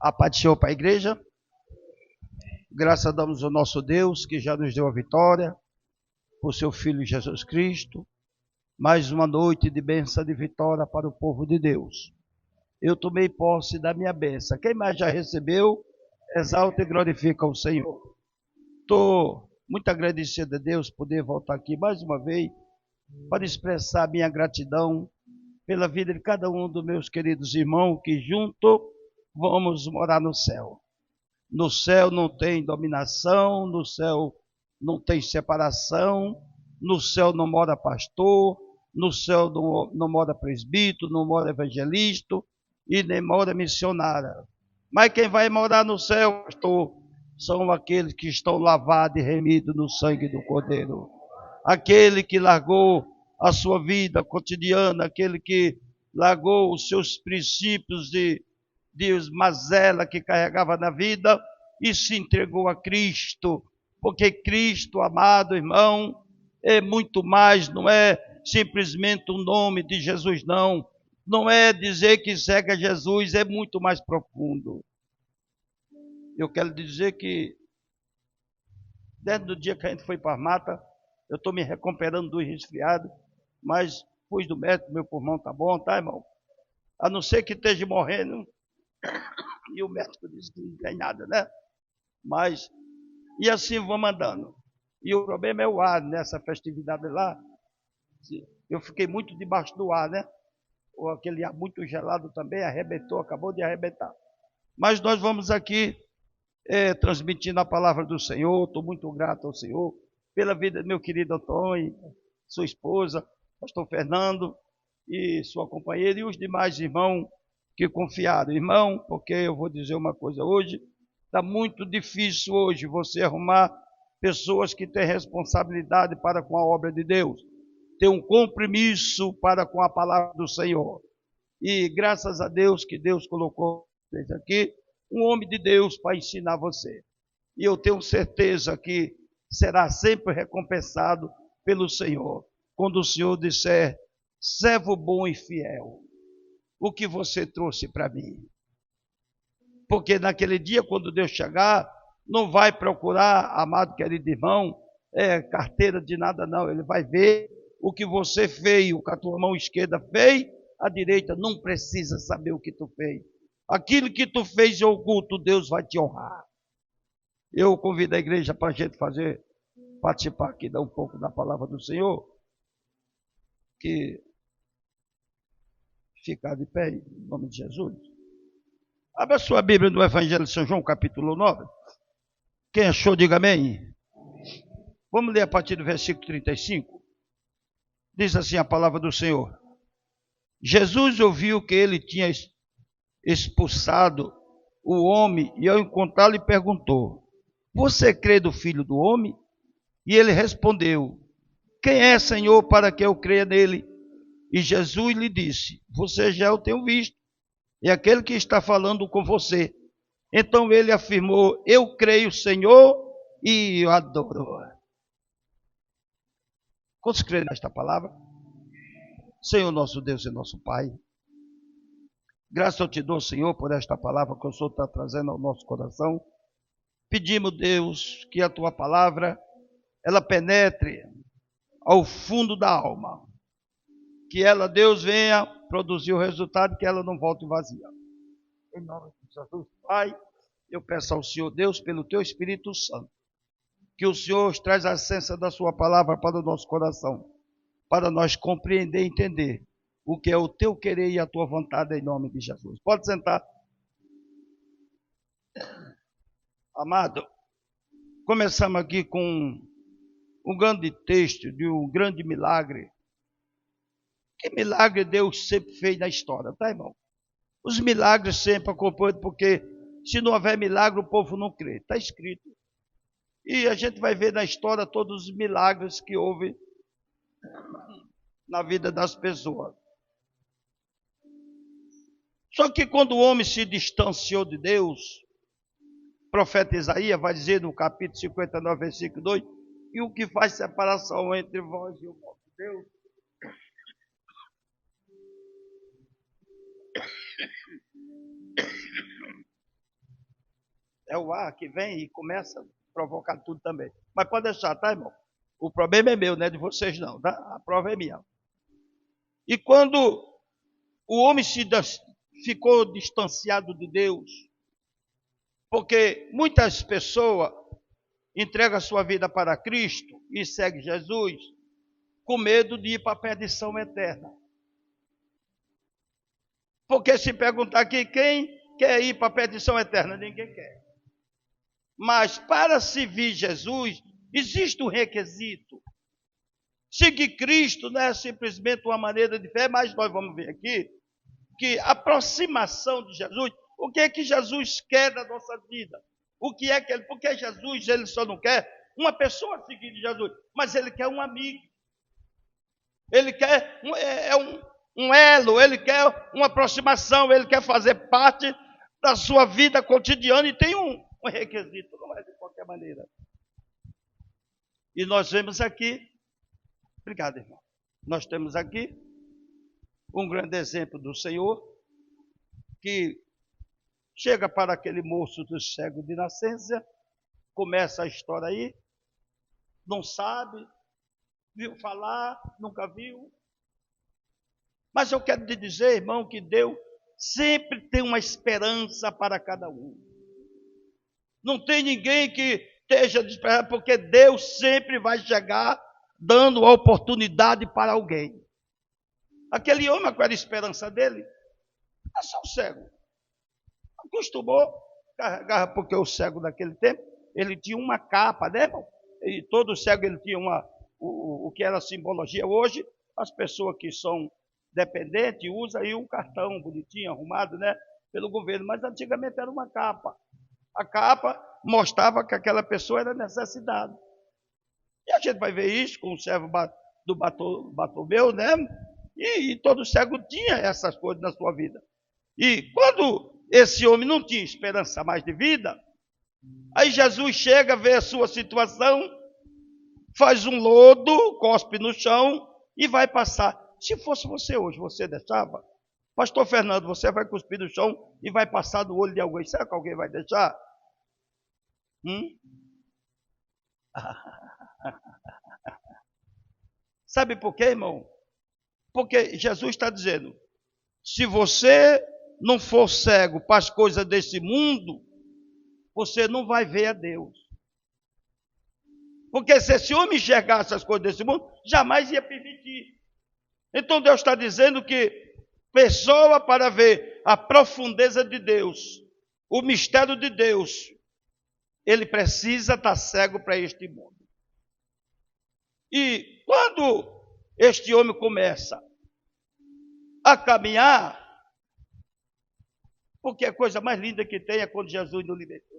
A paz do Senhor para a igreja. Graças damos ao nosso Deus, que já nos deu a vitória, por seu Filho Jesus Cristo. Mais uma noite de bênção de vitória para o povo de Deus. Eu tomei posse da minha bênção. Quem mais já recebeu, exalta e glorifica o Senhor. Estou muito agradecido a Deus poder voltar aqui mais uma vez para expressar minha gratidão pela vida de cada um dos meus queridos irmãos que junto vamos morar no céu. No céu não tem dominação, no céu não tem separação, no céu não mora pastor, no céu não mora presbítero, não mora evangelista e nem mora missionária. Mas quem vai morar no céu, pastor, são aqueles que estão lavados e remidos no sangue do Cordeiro. Aquele que largou a sua vida cotidiana, aquele que largou os seus princípios de mazela que carregava na vida e se entregou a Cristo, porque Cristo, amado irmão, é muito mais, não é simplesmente o nome de Jesus, não é dizer que segue a Jesus, é muito mais profundo. Eu quero dizer que desde o dia que a gente foi para a mata, eu estou me recuperando do resfriado, mas fui do médico, meu pulmão está bom, tá, irmão? A não ser que esteja morrendo, e o médico disse que não tem nada, né? Mas, e assim vamos andando. E o problema é o ar, nessa festividade lá. Eu fiquei muito debaixo do ar, né? Ou aquele ar muito gelado também, arrebentou, acabou de arrebentar. Mas nós vamos aqui transmitindo a palavra do Senhor. Estou muito grato ao Senhor pela vida do meu querido Antônio, sua esposa, pastor Fernando e sua companheira e os demais irmãos que confiaram. Irmão, porque eu vou dizer uma coisa hoje, está muito difícil hoje você arrumar pessoas que têm responsabilidade para com a obra de Deus, ter um compromisso para com a palavra do Senhor. E graças a Deus que Deus colocou vocês aqui, um homem de Deus para ensinar você. E eu tenho certeza que será sempre recompensado pelo Senhor, quando o Senhor disser, servo bom e fiel, o que você trouxe para mim? Porque naquele dia, quando Deus chegar, não vai procurar, amado querido irmão, carteira de nada não, ele vai ver o que você fez, o que a tua mão esquerda fez, a direita não precisa saber o que tu fez. Aquilo que tu fez em oculto, Deus vai te honrar. Eu convido a igreja para a gente participar aqui, dar um pouco da palavra do Senhor, que ficar de pé em nome de Jesus. Abra sua Bíblia no Evangelho de São João, capítulo 9. Quem achou, diga amém. Vamos ler a partir do versículo 35. Diz assim a palavra do Senhor. Jesus ouviu que ele tinha expulsado o homem e ao encontrá-lo lhe perguntou, você crê do Filho do Homem? E ele respondeu, quem é, Senhor, para que eu creia nele? E Jesus lhe disse, você já o tem visto, é aquele que está falando com você. Então ele afirmou, eu creio, Senhor, e o adoro. Quantos creem nesta palavra? Senhor nosso Deus e nosso Pai, graças eu te dou, Senhor, por esta palavra que o Senhor está trazendo ao nosso coração. Pedimos, Deus, que a tua palavra, ela penetre ao fundo da alma. Que ela, Deus, venha produzir o resultado, que ela não volte vazia. Em nome de Jesus, Pai, eu peço ao Senhor, Deus, pelo teu Espírito Santo, que o Senhor traz a essência da sua palavra para o nosso coração, para nós compreender e entender o que é o teu querer e a tua vontade em nome de Jesus. Pode sentar. Amado, começamos aqui com um grande texto de um grande milagre. Que milagre Deus sempre fez na história, tá, irmão? Os milagres sempre acompanham, porque se não houver milagre, o povo não crê. Está escrito. E a gente vai ver na história todos os milagres que houve na vida das pessoas. Só que quando o homem se distanciou de Deus, o profeta Isaías vai dizer no capítulo 59, versículo 2, e o que faz separação entre vós e o vosso Deus? É o ar que vem e começa a provocar tudo também. Mas pode deixar, tá, irmão? O problema é meu, não é de vocês não, tá? A prova é minha. E quando o homem ficou distanciado de Deus, porque muitas pessoas entregam a sua vida para Cristo e seguem Jesus com medo de ir para a perdição eterna. Porque se perguntar aqui, quem quer ir para a perdição eterna? Ninguém quer. Mas para servir Jesus, existe um requisito. Seguir Cristo não é simplesmente uma maneira de fé, mas nós vamos ver aqui que a aproximação de Jesus, o que é que Jesus quer da nossa vida? O que é que ele, porque Jesus, ele só não quer uma pessoa seguir Jesus, mas ele quer um amigo. Ele quer um elo, ele quer uma aproximação, ele quer fazer parte da sua vida cotidiana e tem um requisito, não é de qualquer maneira. E nós vemos aqui, obrigado, irmão, nós temos aqui um grande exemplo do Senhor, que chega para aquele moço do cego de nascença, começa a história aí, não sabe, viu falar, nunca viu. Mas eu quero te dizer, irmão, que Deus sempre tem uma esperança para cada um. Não tem ninguém que esteja desesperado, porque Deus sempre vai chegar dando a oportunidade para alguém. Aquele homem, qual era a esperança dele? É só o cego. Acostumou, carregava, porque o cego naquele tempo, ele tinha uma capa, né, irmão? E todo cego ele tinha o que era a simbologia. Hoje, as pessoas que são dependentes usam aí um cartão bonitinho, arrumado, né, pelo governo. Mas antigamente era uma capa. A capa mostrava que aquela pessoa era necessidade. E a gente vai ver isso com o servo do Bartolomeu, né? E todo cego tinha essas coisas na sua vida. E quando esse homem não tinha esperança mais de vida, aí Jesus chega, vê a sua situação, faz um lodo, cospe no chão e vai passar. Se fosse você hoje, você deixava? Pastor Fernando, você vai cuspir no chão e vai passar no olho de alguém. Será que alguém vai deixar? Sabe por quê, irmão? Porque Jesus está dizendo, se você não for cego para as coisas desse mundo, você não vai ver a Deus. Porque se esse homem enxergasse as coisas desse mundo, jamais ia permitir. Então Deus está dizendo que pessoa para ver a profundeza de Deus, o mistério de Deus, ele precisa estar cego para este mundo. E quando este homem começa a caminhar, porque a coisa mais linda que tem é quando Jesus nos libertou.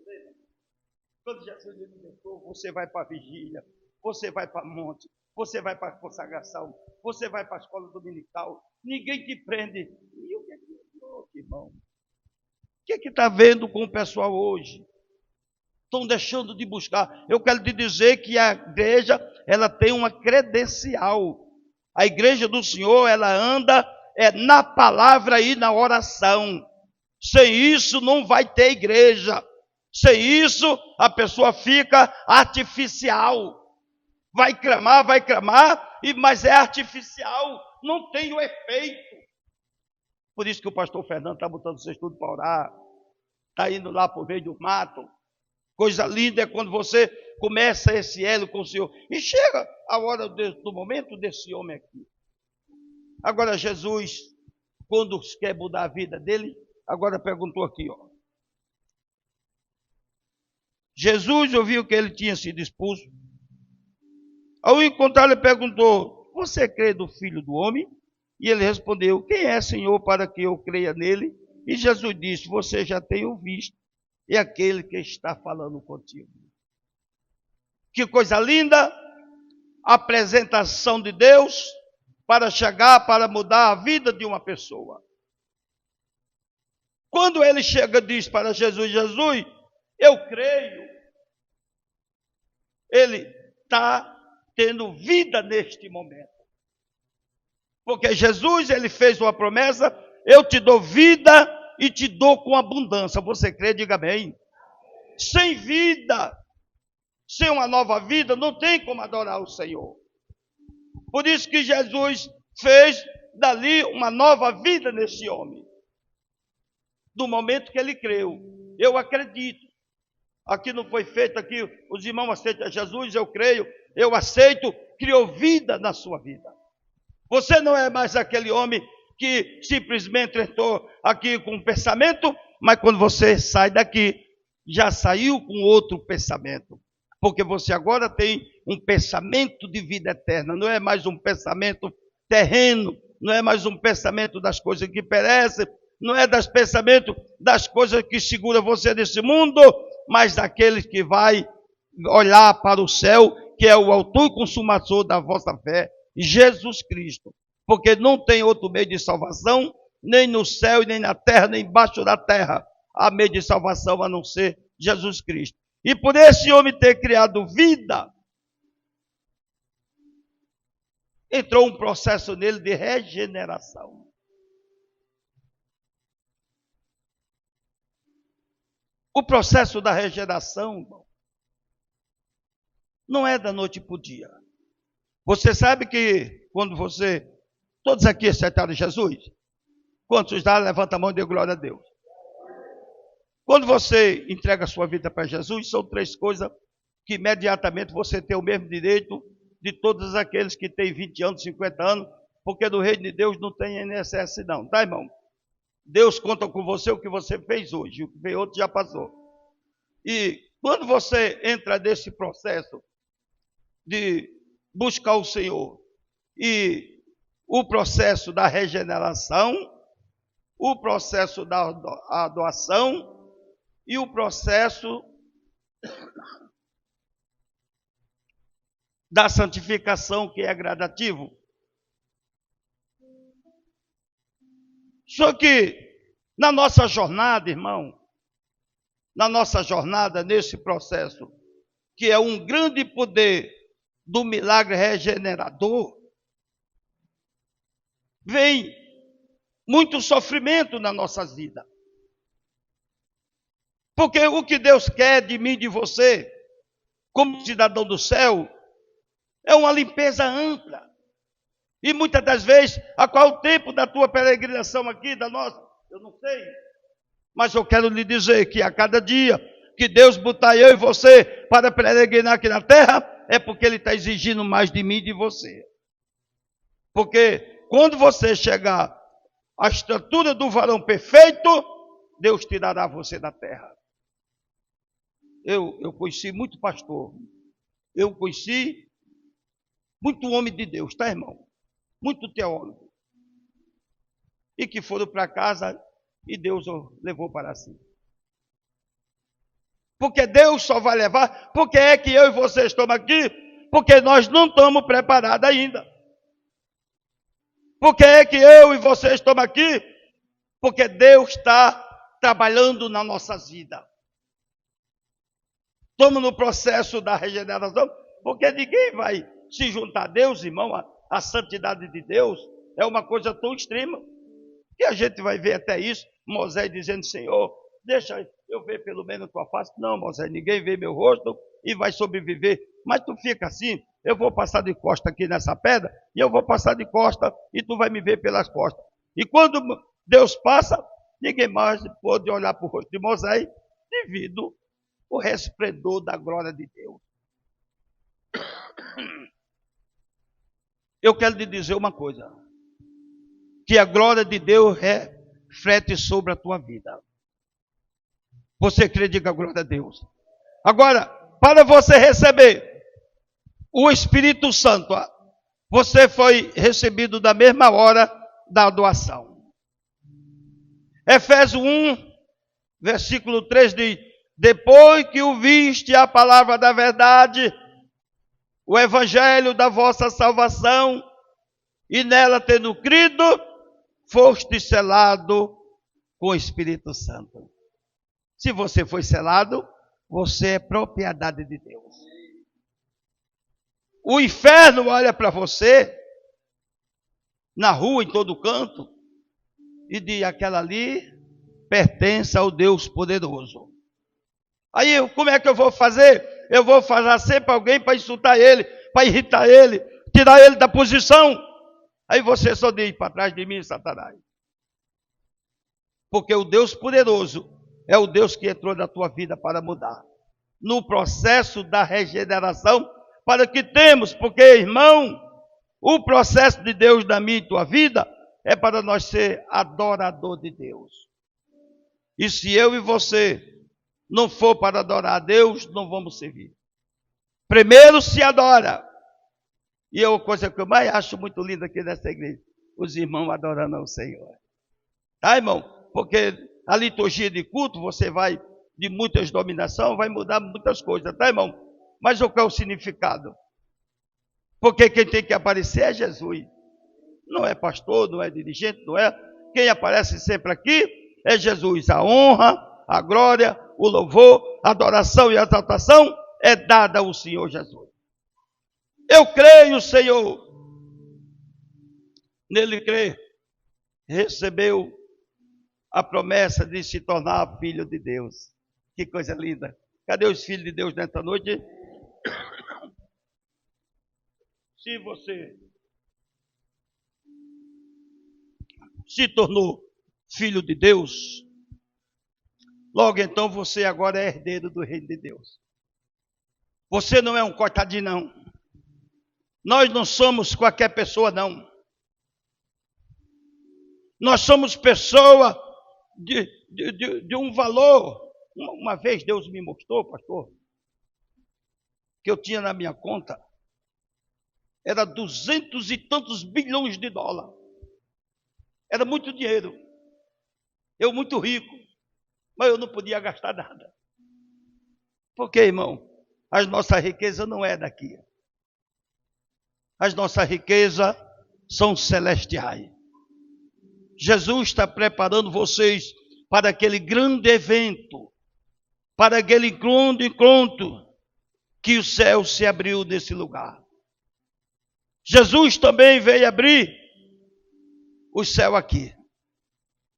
Quando Jesus nos libertou, você vai para a vigília, você vai para o monte, você vai para a consagração, você vai para a escola dominical, ninguém te prende. E o que é que, irmão? O que é que está vendo com o pessoal hoje? Estão deixando de buscar. Eu quero te dizer que a igreja, ela tem uma credencial. A igreja do Senhor, ela anda na palavra e na oração. Sem isso não vai ter igreja. Sem isso a pessoa fica artificial. Vai clamar, mas é artificial. Não tem o efeito. Por isso que o pastor Fernando está botando vocês tudo para orar. Está indo lá por meio do mato. Coisa linda é quando você começa esse elo com o Senhor. E chega a hora do momento desse homem aqui. Agora Jesus, quando quer mudar a vida dele, agora perguntou aqui, ó. Jesus ouviu que ele tinha sido expulso. Ao encontrá-lo, ele perguntou, você crê do Filho do Homem? E ele respondeu, quem é, Senhor, para que eu creia nele? E Jesus disse, você já tem o visto. É aquele que está falando contigo. Que coisa linda, a apresentação de Deus para chegar, para mudar a vida de uma pessoa. Quando ele chega e diz para Jesus, Jesus, eu creio, ele está tendo vida neste momento. Porque Jesus, ele fez uma promessa, eu te dou vida e te dou com abundância. Você crê? Diga bem. sem vida, sem uma nova vida, não tem como adorar o Senhor. Por isso que Jesus fez dali uma nova vida nesse homem. Do momento que ele creu. Eu acredito. Aqui não foi feito, aqui os irmãos aceitam Jesus, eu creio, eu aceito, criou vida na sua vida. Você não é mais aquele homem que simplesmente entrou aqui com um pensamento, mas quando você sai daqui, já saiu com outro pensamento. Porque você agora tem um pensamento de vida eterna, não é mais um pensamento terreno, não é mais um pensamento das coisas que perecem, não é das pensamentos das coisas que seguram você nesse mundo, mas daquele que vai olhar para o céu, que é o autor e consumador da vossa fé, Jesus Cristo. Porque não tem outro meio de salvação, nem no céu, nem na terra, nem embaixo da terra, há meio de salvação a não ser Jesus Cristo. E por esse homem ter criado vida, entrou um processo nele de regeneração. O processo da regeneração, irmão, não é da noite para o dia. Você sabe que quando você... Todos aqui aceitaram Jesus? Quantos dá? Levanta a mão e dê glória a Deus. Quando você entrega a sua vida para Jesus, são 3 coisas que imediatamente você tem o mesmo direito de todos aqueles que têm 20 anos, 50 anos, porque no reino de Deus não tem INSS não, tá, irmão? Deus conta com você o que você fez hoje, o que fez outro já passou. E quando você entra nesse processo de buscar o Senhor e o processo da regeneração, o processo da adoção e o processo da santificação, que é gradativo. Só que na nossa jornada, irmão, na nossa jornada nesse processo, que é um grande poder do milagre regenerador, vem muito sofrimento na nossa vida. Porque o que Deus quer de mim e de você, como cidadão do céu, é uma limpeza ampla. E muitas das vezes, a qual o tempo da tua peregrinação aqui, da nossa, eu não sei. Mas eu quero lhe dizer que a cada dia que Deus botar eu e você para peregrinar aqui na terra, é porque Ele está exigindo mais de mim e de você. Porque quando você chegar à estatura do varão perfeito, Deus tirará você da terra. Eu conheci muito pastor, eu conheci muito homem de Deus, tá, irmão? Muito teólogo. E que foram para casa e Deus o levou para si. Porque Deus só vai levar, porque é que eu e você estamos aqui, porque nós não estamos preparados ainda. Porque é que eu e você estamos aqui, porque Deus está trabalhando nas nossas vidas. Estamos no processo da regeneração, porque ninguém vai se juntar a Deus, irmão, a santidade de Deus é uma coisa tão extrema, que a gente vai ver até isso, Moisés dizendo, Senhor, deixa eu ver pelo menos tua face. Não, Moisés, ninguém vê meu rosto e vai sobreviver. Mas tu fica assim, eu vou passar de costa aqui nessa pedra, e eu vou passar de costa, e tu vai me ver pelas costas. E quando Deus passa, ninguém mais pode olhar para o rosto de Moisés, devido ao resplendor da glória de Deus. Eu quero lhe dizer uma coisa, que a glória de Deus reflete sobre a tua vida. Você crê, diga glória a Deus. Agora, para você receber o Espírito Santo, você foi recebido da mesma hora da doação. Efésios 1, versículo 3 diz, depois que ouviste a palavra da verdade, o evangelho da vossa salvação, e nela tendo crido, foste selado com o Espírito Santo. Se você foi selado, você é propriedade de Deus. O inferno olha para você, na rua, em todo canto, e diz, aquela ali pertence ao Deus poderoso. Aí como é que eu vou fazer? Eu vou fazer sempre alguém para insultar ele, para irritar ele, tirar ele da posição. Aí você só diz para trás de mim, Satanás. Porque o Deus poderoso é o Deus que entrou na tua vida para mudar. No processo da regeneração, para que temos, porque, irmão, o processo de Deus na minha e tua vida é para nós ser adorador de Deus. E se eu e você não for para adorar a Deus, não vamos servir. Primeiro se adora. E é uma coisa que eu mais acho muito linda aqui nessa igreja, os irmãos adorando ao Senhor. Tá, irmão? Porque a liturgia de culto, você vai de muitas dominações, vai mudar muitas coisas, tá, irmão? Mas o que é o significado? Porque quem tem que aparecer é Jesus. Não é pastor, não é dirigente, não é. Quem aparece sempre aqui é Jesus. A honra, a glória, o louvor, a adoração e a exaltação é dada ao Senhor Jesus. Eu creio, Senhor. Nele crê. Recebeu a promessa de se tornar filho de Deus. Que coisa linda. Cadê os filhos de Deus nesta noite? Se você se tornou filho de Deus, logo então você agora é herdeiro do reino de Deus. Você não é um coitadinho, não. Nós não somos qualquer pessoa, não. Nós somos pessoa de um valor. Uma vez Deus me mostrou, pastor, que eu tinha na minha conta, era 200 e tantos bilhões de dólares. Era muito dinheiro. Eu muito rico, mas eu não podia gastar nada. Por quê, irmão? A nossa riqueza não é daqui. As nossas riquezas são celestiais. Jesus está preparando vocês para aquele grande evento, para aquele grande encontro, que o céu se abriu nesse lugar. Jesus também veio abrir o céu aqui.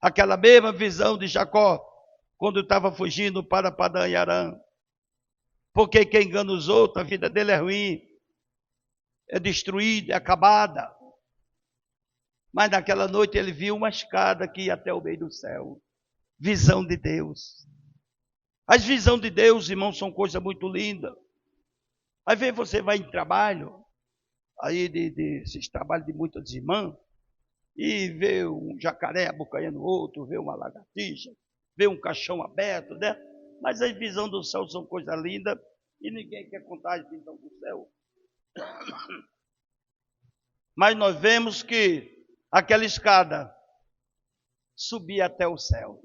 Aquela mesma visão de Jacó, quando estava fugindo para Padã e Arã. Porque quem engana os outros, a vida dele é ruim, é destruída, é acabada. Mas naquela noite ele viu uma escada que ia até o meio do céu. Visão de Deus. As visões de Deus, irmãos, são coisa muito linda. Às vezes você vai em trabalho, aí esses trabalhos de muitas irmãs, e vê um jacaré abocanhando o outro, vê uma lagartixa, vê um caixão aberto, né? Mas as visões do céu são coisa linda e ninguém quer contar as visões do céu. Mas nós vemos que aquela escada subia até o céu.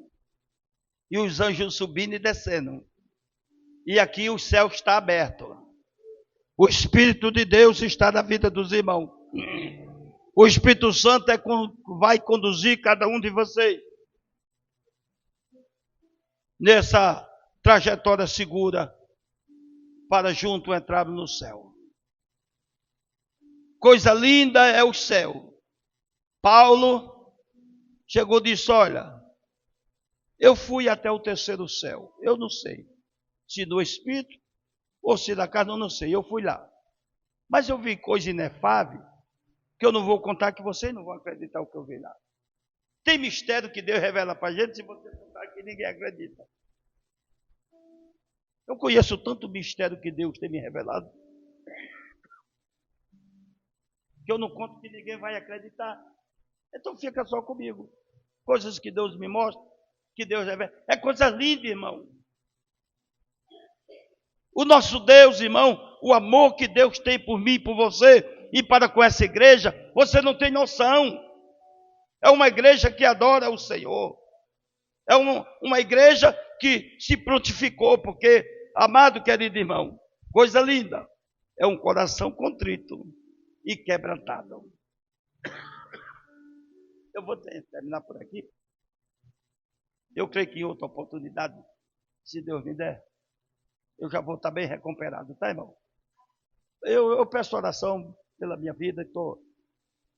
E os anjos subindo e descendo. E aqui o céu está aberto. O Espírito de Deus está na vida dos irmãos. O Espírito Santo vai conduzir cada um de vocês nessa trajetória segura para junto entrarmos no céu. Coisa linda é o céu. Paulo chegou e disse, olha, eu fui até o terceiro céu. Eu não sei se no Espírito ou se na carne, eu não sei. Eu fui lá. Mas eu vi coisa inefável que eu não vou contar, que vocês não vão acreditar o que eu vi lá. Tem mistério que Deus revela para a gente, se você contar que ninguém acredita. Eu conheço tanto mistério que Deus tem me revelado, que eu não conto que ninguém vai acreditar. Então fica só comigo. Coisas que Deus me mostra, que Deus revela. É coisa linda, irmão. O nosso Deus, irmão, o amor que Deus tem por mim e por você, e para com essa igreja, você não tem noção. É uma igreja que adora o Senhor. É uma igreja que se prontificou, porque, amado querido irmão, coisa linda, é um coração contrito e quebrantado. Eu vou terminar por aqui. Eu creio que em outra oportunidade, se Deus me der, eu já vou estar bem recuperado, tá, irmão? Eu peço oração pela minha vida, estou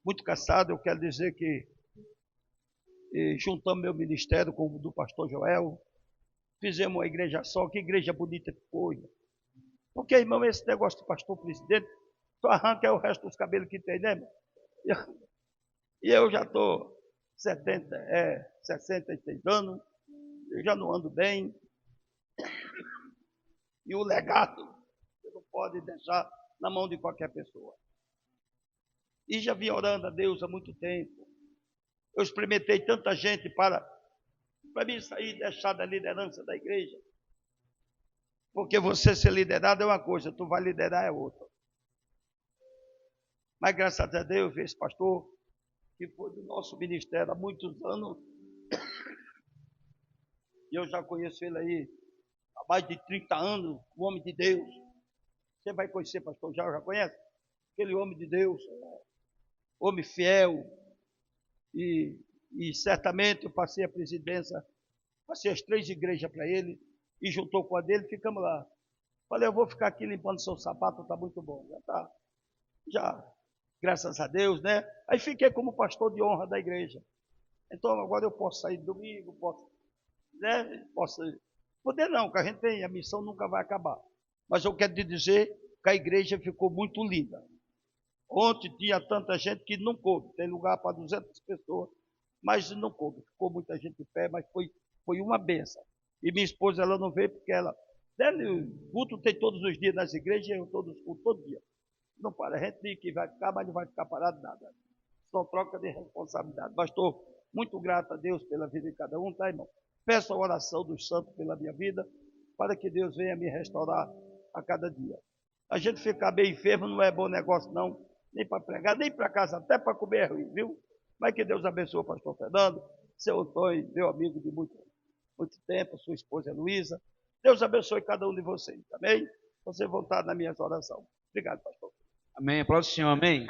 muito cansado. Eu quero dizer que juntamos meu ministério com o do pastor Joel, fizemos uma igreja só, que igreja bonita que foi. Porque, irmão, esse negócio de pastor presidente, só arranca o resto dos cabelos que tem, né, irmão? E eu já estou 66 anos, eu já não ando bem. E o legado, você não pode deixar na mão de qualquer pessoa. E já vim orando a Deus há muito tempo. Eu experimentei tanta gente para mim sair e deixar da liderança da igreja. Porque você ser liderado é uma coisa, tu vai liderar é outra. Mas graças a Deus, esse pastor, que foi do nosso ministério há muitos anos, e eu já conheço ele aí há mais de 30 anos, um homem de Deus. Você vai conhecer, pastor, já conhece? Aquele homem de Deus, homem fiel, e certamente eu passei a presidência, passei as 3 igrejas para ele, e juntou com a dele, ficamos lá. Falei, eu vou ficar aqui limpando seu sapato, está muito bom, já, graças a Deus, né? Aí fiquei como pastor de honra da igreja. Então agora eu posso sair domingo, posso, né? Poder não, que a gente tem, a missão nunca vai acabar. Mas eu quero te dizer que a igreja ficou muito linda. Ontem tinha tanta gente que não coube, tem lugar para 200 pessoas, mas não coube. Ficou muita gente de pé, mas foi uma benção. E minha esposa, ela não veio porque ela... O culto tem todos os dias nas igrejas, eu todo dia. Não para, a gente diz que vai ficar, mas não vai ficar parado nada. Só troca de responsabilidade. Mas estou muito grato a Deus pela vida de cada um, tá, irmão? Peço a oração dos santos pela minha vida, para que Deus venha me restaurar a cada dia. A gente ficar bem enfermo não é bom negócio, não. Nem para pregar, nem para casa, até para comer ruim, viu? Mas que Deus abençoe o pastor Fernando, seu Antônio, meu amigo de muito tempo, sua esposa Luísa. Deus abençoe cada um de vocês, amém? Você voltar nas minhas orações. Obrigado, pastor. Amém. Aplausos, Senhor, amém.